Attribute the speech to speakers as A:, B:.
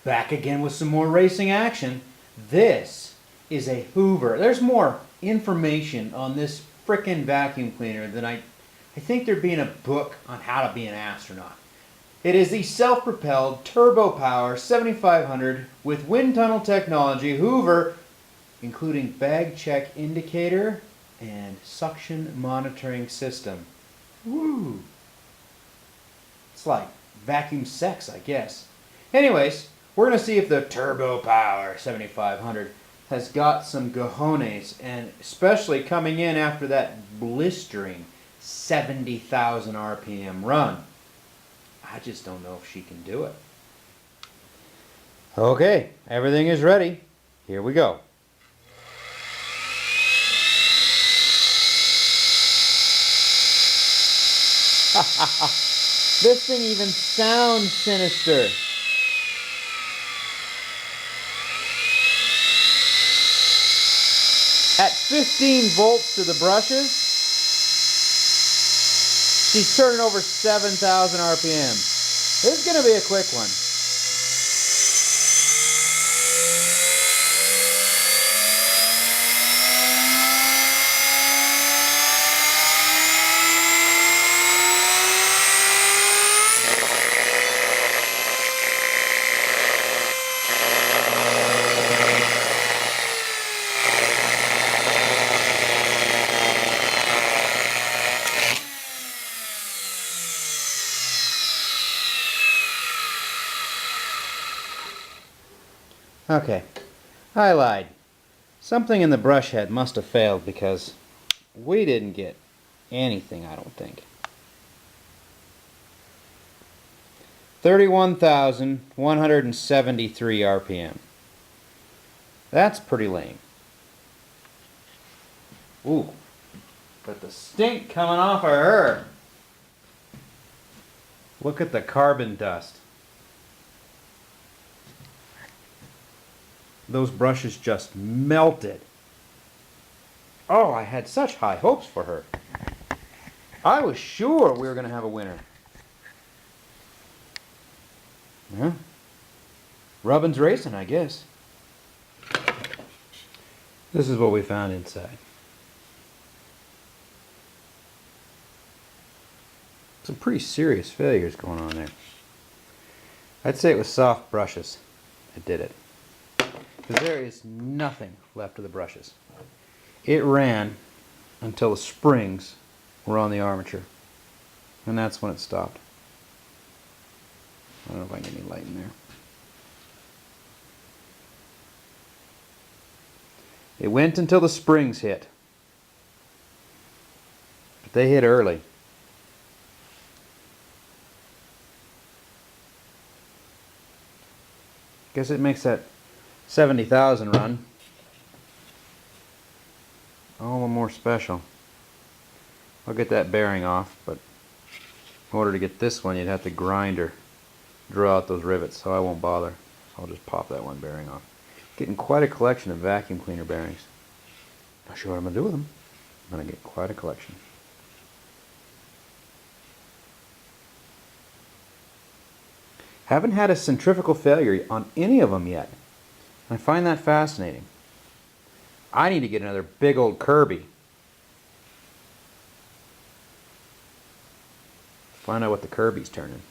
A: Back again with some more racing action. This is a Hoover. There's more information on this frickin' vacuum cleaner than I think there'd be in a book on how to be an astronaut. It is the self-propelled turbo power 7500 with wind tunnel technology Hoover, including bag check indicator and suction monitoring system. Woo! It's like vacuum sex, I guess. Anyways, we're going to see if the Turbo Power 7500 has got some cojones, and especially coming in after that blistering 70,000 RPM run. I just don't know if she can do it. Okay, everything is ready. Here we go. This thing even sounds sinister. At 15 volts to the brushes, she's turning over 7,000 RPM. This is going to be a quick one. Okay, I lied. Something in the brush head must have failed because we didn't get anything, I don't think. 31,173 RPM. That's pretty lame. Ooh, but the stink coming off of her. Look at the carbon dust. Those brushes just melted. Oh, I had such high hopes for her. I was sure we were going to have a winner. Yeah. Rubbin's racing, I guess. This is what we found inside. Some pretty serious failures going on there. I'd say it was soft brushes that did it. Because there is nothing left of the brushes. It ran until the springs were on the armature. And that's when it stopped. I don't know if I can get any light in there. It went until the springs hit. But they hit early. Guess it makes that 70,000 run all the more special. I'll get that bearing off, but in order to get this one you'd have to grind or draw out those rivets, so I won't bother. I'll just pop that one bearing off. Getting quite a collection of vacuum cleaner bearings. Not sure what I'm going to do with them. I'm going to get quite a collection. Haven't had a centrifugal failure on any of them yet. I find that fascinating. I need to get another big old Kirby. Find out what the Kirby's turning.